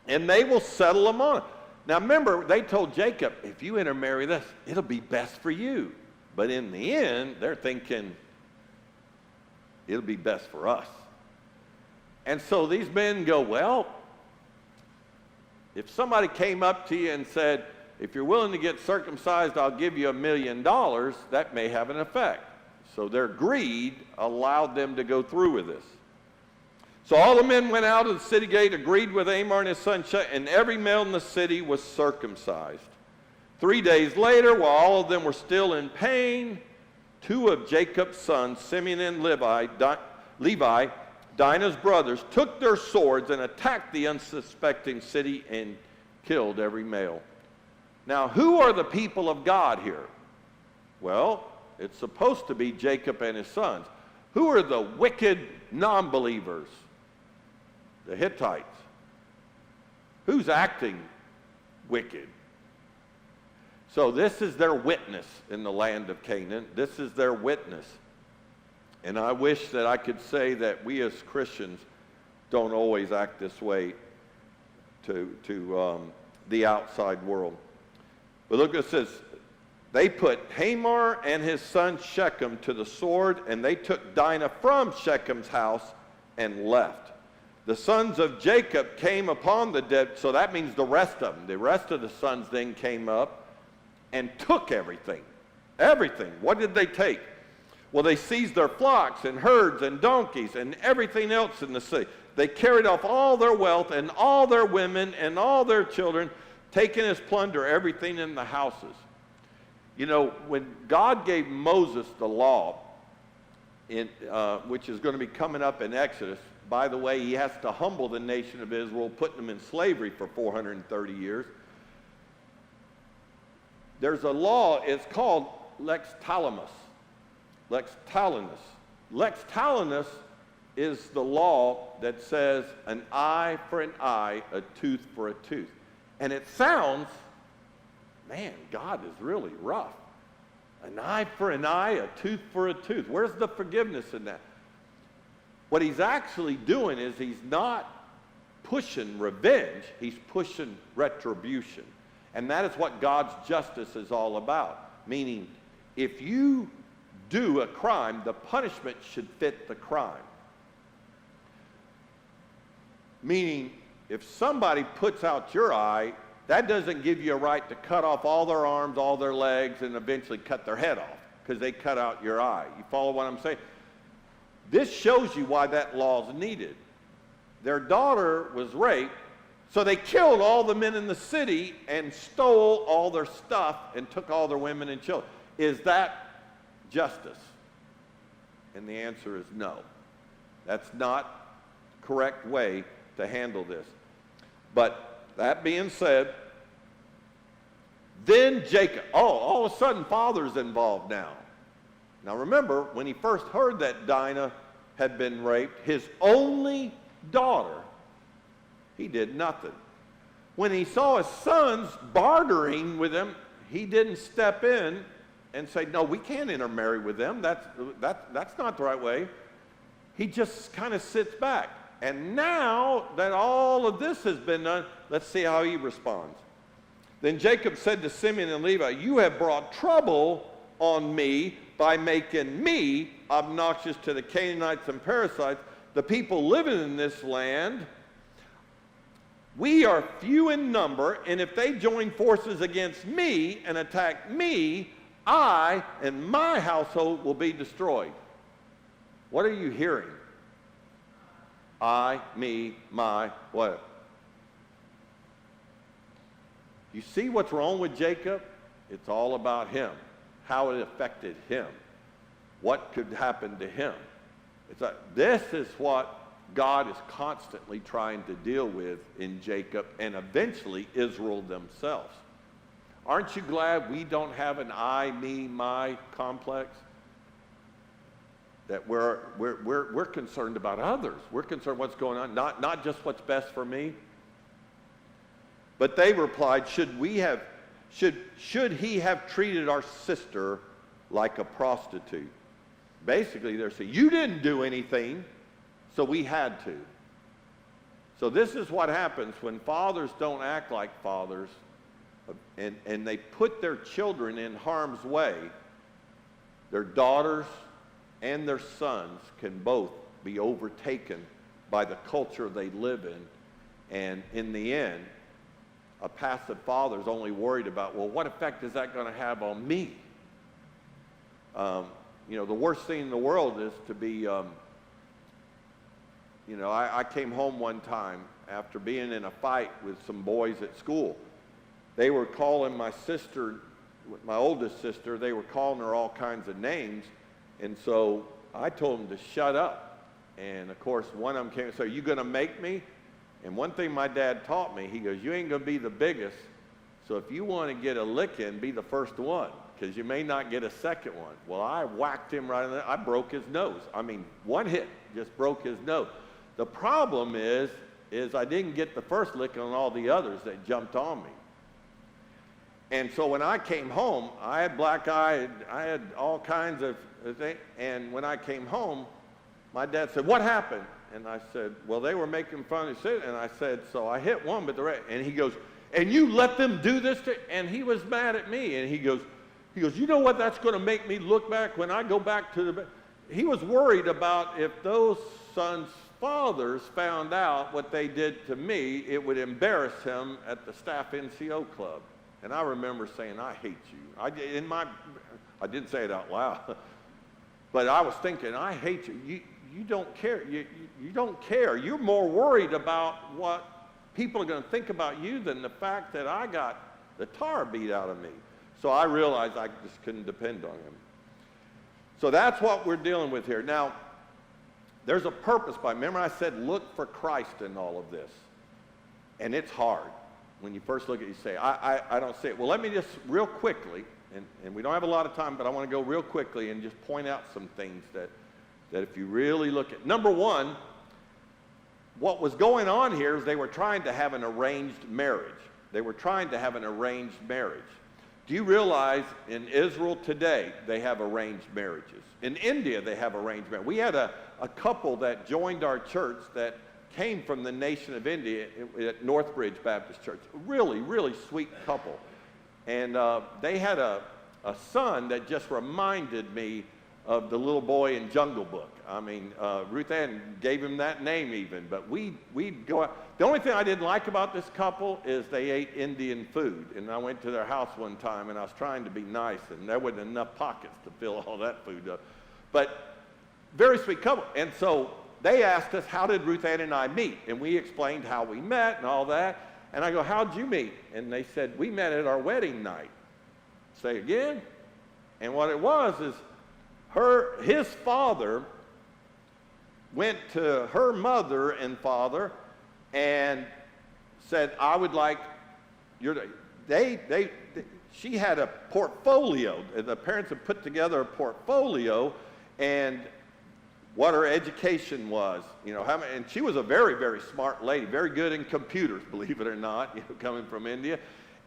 S1: and they will settle them on it. Now remember, they told Jacob, if you intermarry this, it'll be best for you. But in the end, they're thinking, it'll be best for us. And so these men go, well, if somebody came up to you and said, if you're willing to get circumcised, I'll give you $1 million, that may have an effect. So their greed allowed them to go through with this. So all the men went out of the city gate, agreed with Hamor and his son Shechem, and every male in the city was circumcised. 3 days later, while all of them were still in pain, 2 of Jacob's sons, Simeon and Levi, Dinah's brothers, took their swords and attacked the unsuspecting city and killed every male. Now, who are the people of God here? Well, it's supposed to be Jacob and his sons. Who are the wicked non-believers? The Hittites. Who's acting wicked? So this is their witness in the land of Canaan. This is their witness. And I wish that I could say that we as Christians don't always act this way to the outside world. But look, it says, they put Hamor and his son Shechem to the sword, and they took Dinah from Shechem's house and left. The sons of Jacob came upon the dead, so that means the rest of them. The rest of the sons then came up and took everything. Everything. What did they take? Well, they seized their flocks and herds and donkeys and everything else in the city. They carried off all their wealth and all their women and all their children, taking as plunder everything in the houses. You know, when God gave Moses the law, which is going to be coming up in Exodus, by the way, he has to humble the nation of Israel, putting them in slavery for 430 years. There's a law, it's called Lex Talionis. Lex Talionis. Lex Talionis is the law that says an eye for an eye, a tooth for a tooth. And it sounds, man, God is really rough. An eye for an eye, a tooth for a tooth. Where's the forgiveness in that? What he's actually doing is he's not pushing revenge, he's pushing retribution. And that is what God's justice is all about. Meaning, if you do a crime, the punishment should fit the crime. Meaning, if somebody puts out your eye, that doesn't give you a right to cut off all their arms, all their legs, and eventually cut their head off because they cut out your eye. You follow what I'm saying? This shows you why that law is needed. Their daughter was raped, so they killed all the men in the city and stole all their stuff and took all their women and children. Is that justice? And the answer is no. That's not the correct way to handle this. But that being said, then Jacob, all of a sudden father's involved now. Now remember, when he first heard that Dinah had been raped, his only daughter, he did nothing. When he saw his sons bartering with him, he didn't step in and say, no, we can't intermarry with them. That's not the right way. He just kind of sits back. And now that all of this has been done, let's see how he responds. Then Jacob said to Simeon and Levi, you have brought trouble on me by making me obnoxious to the Canaanites and Perizzites, the people living in this land. We are few in number, and if they join forces against me and attack me, I and my household will be destroyed. What are you hearing? I, me, my, what? You see what's wrong with Jacob? It's all about him, how it affected him, what could happen to him. It's like, this is what God is constantly trying to deal with in Jacob and eventually Israel themselves. Aren't you glad we don't have an I, me, my complex? That we're concerned about others. We're concerned what's going on, not just what's best for me. But they replied, should he have treated our sister like a prostitute? Basically, they're saying, you didn't do anything, so we had to. So this is what happens when fathers don't act like fathers and they put their children in harm's way. Their daughters and their sons can both be overtaken by the culture they live in. And in the end, a passive father is only worried about, well, what effect is that going to have on me? The worst thing in the world is to be, I came home one time after being in a fight with some boys at school. They were calling my sister, my oldest sister, they were calling her all kinds of names. And so I told them to shut up. And of course, one of them came and said, are you going to make me? And one thing my dad taught me, he goes, you ain't going to be the biggest. So if you want to get a lick in, be the first one, because you may not get a second one. Well, I whacked him right in there. I broke his nose. I mean, one hit just broke his nose. The problem is I didn't get the first lick on all the others that jumped on me. And so when I came home, I had black eye, I had all kinds of things. And when I came home, my dad said, what happened? And I said, well, they were making fun of it. And I said, so I hit one, but the rest. And he goes, and you let them do this to, and he was mad at me. And he goes, you know what that's going to make me look back when I go back to the, he was worried about if those sons' fathers found out what they did to me, it would embarrass him at the staff NCO club. And I remember saying, I hate you. I didn't say it out loud, but I was thinking, I hate you. You don't care. You don't care. You're more worried about what people are going to think about you than the fact that I got the tar beat out of me. So I realized I just couldn't depend on him. So that's what we're dealing with here. Now, there's a purpose remember I said look for Christ in all of this. And it's hard. When you first look at it, you say, I don't see it. Well, let me just real quickly, and we don't have a lot of time, but I want to go real quickly and just point out some things that if you really look at. Number one, what was going on here is they were trying to have an arranged marriage. They were trying to have an arranged marriage. Do you realize in Israel today, they have arranged marriages? In India, they have arranged marriages. We had a couple that joined our church that came from the nation of India at Northbridge Baptist Church. Really, really sweet couple. And they had a son that just reminded me of the little boy in Jungle Book. I mean, Ruth Ann gave him that name even, but we'd go out. The only thing I didn't like about this couple is they ate Indian food. And I went to their house one time, and I was trying to be nice, and there wasn't enough pockets to fill all that food up. But very sweet couple. And so they asked us, how did Ruth Ann and I meet? And we explained how we met and all that. And I go, how'd you meet? And they said, we met at our wedding night. Say again? And what it was is his father went to her mother and father and said, I would like she had a portfolio. The parents had put together a portfolio and what her education was, and she was a very, very smart lady, very good in computers, believe it or not, coming from India.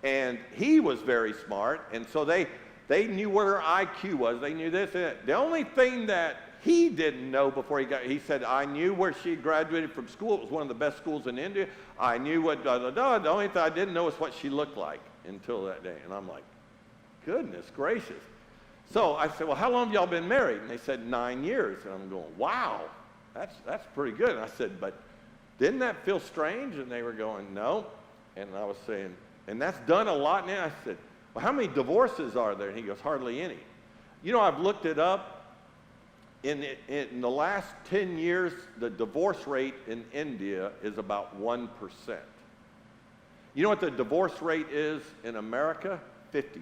S1: And he was very smart, and so they knew what her IQ was. They knew this and that. The only thing that he didn't know before he said, I knew where she graduated from school. It was one of the best schools in India. I knew what da-da-da. The only thing I didn't know was what she looked like until that day. And I'm like, goodness gracious. So I said, well, how long have y'all been married? And they said 9 years. And I'm going, wow, that's pretty good. And I said, but didn't that feel strange? And they were going, no. And I was saying, and that's done a lot now. I said, well, how many divorces are there? And he goes, hardly any. I've looked it up. In the last 10 years, the divorce rate in India is about 1%. You know what the divorce rate is in America? 50%.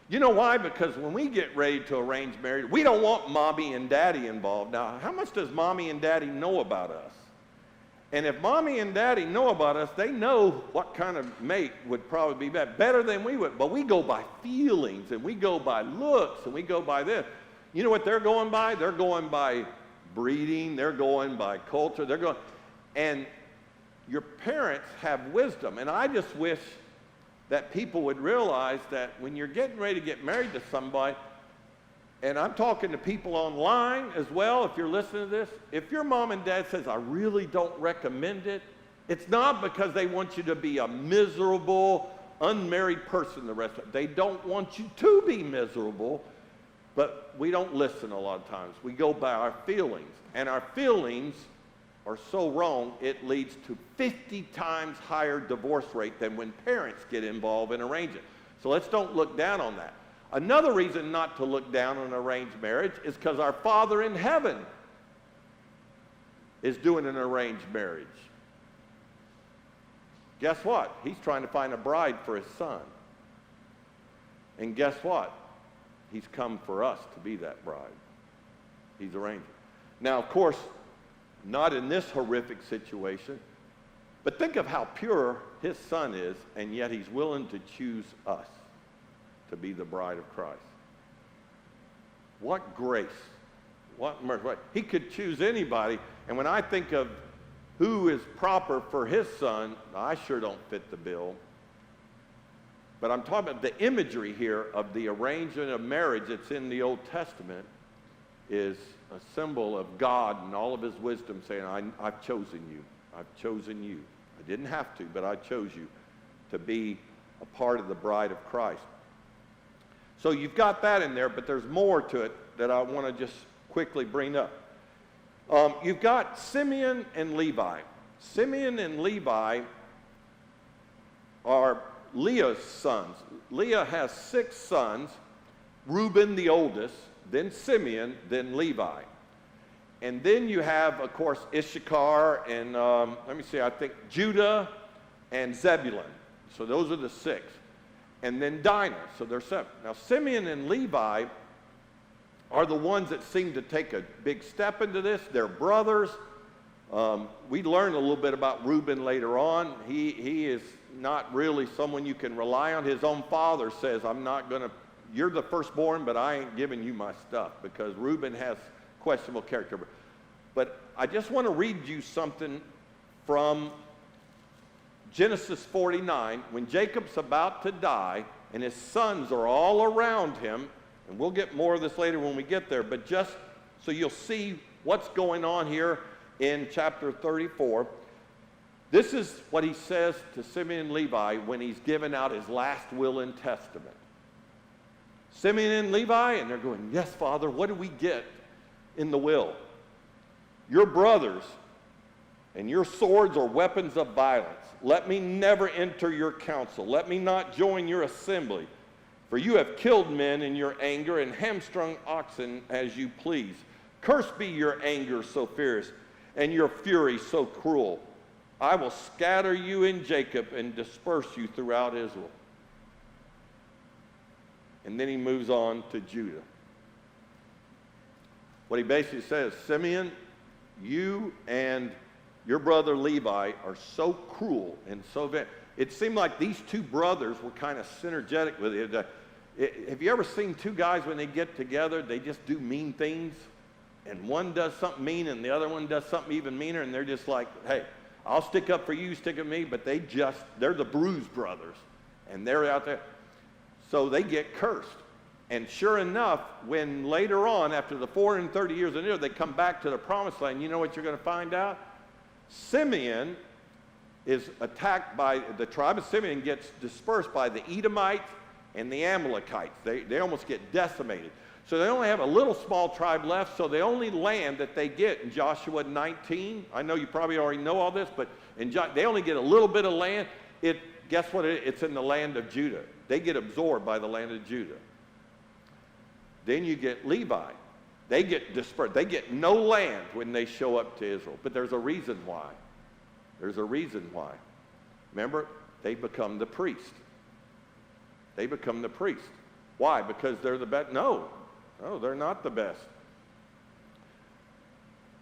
S1: You know why? Because when we get ready to arrange marriage, we don't want mommy and daddy involved. Now, how much does mommy and daddy know about us? And if mommy and daddy know about us, they know what kind of mate would probably be better than we would. But we go by feelings, and we go by looks, and we go by this. You know what they're going by? They're going by breeding. They're going by culture. And your parents have wisdom. And I just wish that people would realize that when you're getting ready to get married to somebody, and I'm talking to people online as well, if you're listening to this, if your mom and dad says, I really don't recommend it, it's not because they want you to be a miserable, unmarried person the rest of it. They don't want you to be miserable, but we don't listen a lot of times. We go by our feelings, and our feelings are so wrong, it leads to 50 times higher divorce rate than when parents get involved in arranging. So let's don't look down on that. Another reason not to look down on arranged marriage is because our Father in heaven is doing an arranged marriage. Guess what? He's trying to find a bride for his son. And guess what? He's come for us to be that bride. He's arranging. Now, of course, not in this horrific situation, but think of how pure his son is, and yet he's willing to choose us to be the bride of Christ. What grace, what mercy. He could choose anybody, and when I think of who is proper for his son, I sure don't fit the bill. But I'm talking about the imagery here of the arrangement of marriage that's in the Old Testament is a symbol of God and all of his wisdom saying, I've chosen you. I've chosen you. I didn't have to, but I chose you to be a part of the bride of Christ. So you've got that in there, but there's more to it that I want to just quickly bring up. You've got Simeon and Levi. Simeon and Levi are Leah's sons. Leah has 6 sons, Reuben the oldest, then Simeon, then Levi. And then you have, of course, Issachar and, I think Judah and Zebulun. So those are the 6. And then Dinah, so there's 7. Now Simeon and Levi are the ones that seem to take a big step into this. They're brothers. We learn a little bit about Reuben later on. He is not really someone you can rely on. His own father says, you're the firstborn, but I ain't giving you my stuff, because Reuben has questionable character. But I just want to read you something from Genesis 49, when Jacob's about to die and his sons are all around him, and we'll get more of this later when we get there, but just so you'll see what's going on here in chapter 34. This is what he says to Simeon and Levi when he's given out his last will and testament. Simeon and Levi, and they're going, yes, Father, what do we get in the will? Your brothers and your swords are weapons of violence. Let me never enter your council. Let me not join your assembly. For you have killed men in your anger and hamstrung oxen as you please. Cursed be your anger so fierce and your fury so cruel. I will scatter you in Jacob and disperse you throughout Israel. And then he moves on to Judah. What he basically says, Simeon, you and your brother Levi are so cruel and so it seemed like these 2 brothers were kind of synergetic with it. Have you ever seen 2 guys when they get together, they just do mean things? And one does something mean and the other one does something even meaner, and they're just like, hey, I'll stick up for you, stick up for me, but they're the Bruise brothers, and they're out there. So they get cursed. And sure enough, when later on, after the 430 years of Israel, they come back to the promised land, you know what you're going to find out? Simeon is attacked by, the tribe of Simeon gets dispersed by the Edomites and the Amalekites. They almost get decimated. So they only have a little small tribe left, so the only land that they get in Joshua 19, I know you probably already know all this, but they only get a little bit of land. Guess what? It's in the land of Judah. They get absorbed by the land of Judah. Then you get Levi. They get dispersed. They get no land when they show up to Israel. But there's a reason why. There's a reason why. Remember, they become the priest. They become the priest. Why? Because they're the best? No, they're not the best.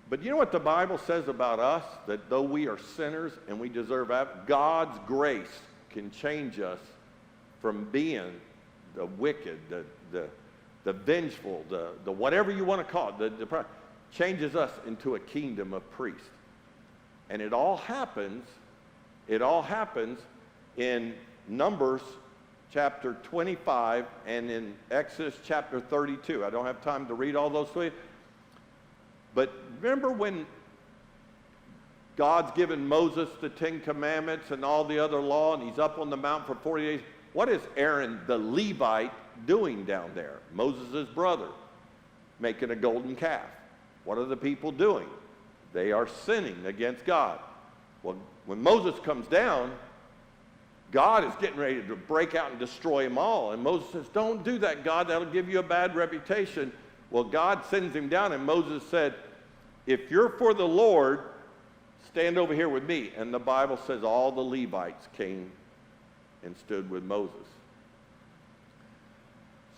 S1: But you know what the Bible says about us? That though we are sinners and we deserve God's grace can change us from being the wicked, the vengeful, the whatever you want to call it, changes us into a kingdom of priests. And it all happens in Numbers chapter 25 and in Exodus chapter 32. I don't have time to read all those to you. But remember when God's given Moses the 10 Commandments and all the other law, and he's up on the mountain for 40 days. What is Aaron the Levite doing down there? Moses' brother, making a golden calf. What are the people doing? They are sinning against God. Well, when Moses comes down, God is getting ready to break out and destroy them all. And Moses says, don't do that, God. That'll give you a bad reputation. Well, God sends him down, and Moses said, if you're for the Lord, stand over here with me. And the Bible says all the Levites came and stood with Moses.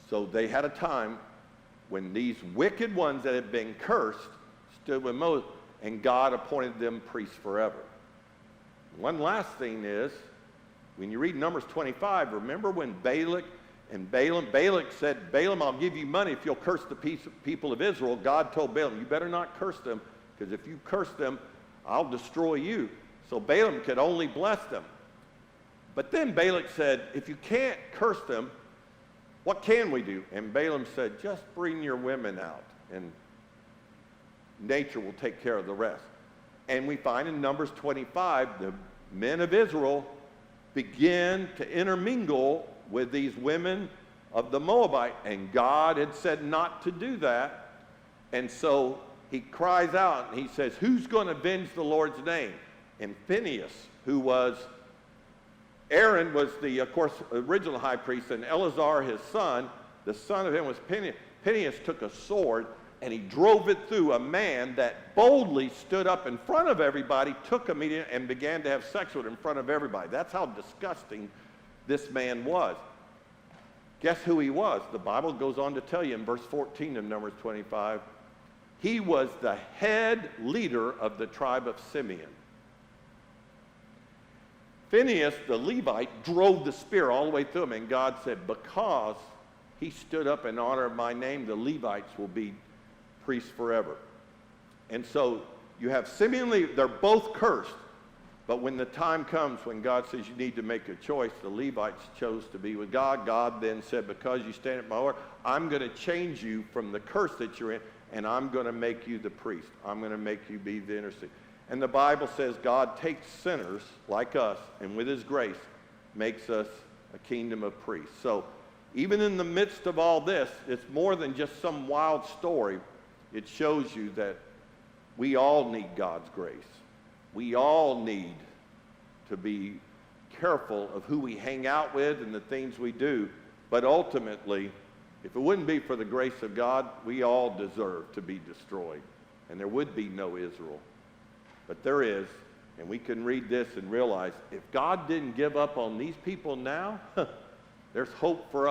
S1: So they had a time when these wicked ones that had been cursed stood with Moses, and God appointed them priests forever. One last thing is, when you read Numbers 25, remember when Balak said, Balaam, I'll give you money if you'll curse the people of Israel. God told Balaam, you better not curse them, because if you curse them, I'll destroy you. So Balaam could only bless them. But then Balak said, if you can't curse them, what can we do? And Balaam said, just bring your women out and nature will take care of the rest. And we find in Numbers 25, the men of Israel begin to intermingle with these women of the Moabite, and God had said not to do that. And so he cries out and he says, who's going to avenge the Lord's name? And Phinehas, who was, Aaron was the, of course, original high priest, and Eleazar, his son, the son of him was Phinehas. Phinehas took a sword and he drove it through a man that boldly stood up in front of everybody, took him and began to have sex with him in front of everybody. That's how disgusting this man was. Guess who he was? The Bible goes on to tell you in verse 14 of Numbers 25, he was the head leader of the tribe of Simeon. Phinehas, the Levite, drove the spear all the way through him, and God said, because he stood up in honor of my name, the Levites will be priests forever. And so you have Simeon and Levi, they're both cursed. But when the time comes when God says you need to make a choice, the Levites chose to be with God. God then said, because you stand at my order, I'm going to change you from the curse that you're in, and I'm going to make you the priest. I'm going to make you be the intercessor. And the Bible says God takes sinners like us, and with his grace makes us a kingdom of priests. So even in the midst of all this, it's more than just some wild story. It shows you that we all need God's grace. We all need to be careful of who we hang out with and the things we do. But ultimately, if it wouldn't be for the grace of God, we all deserve to be destroyed. And there would be no Israel. But there is, and we can read this and realize if God didn't give up on these people now, there's hope for us.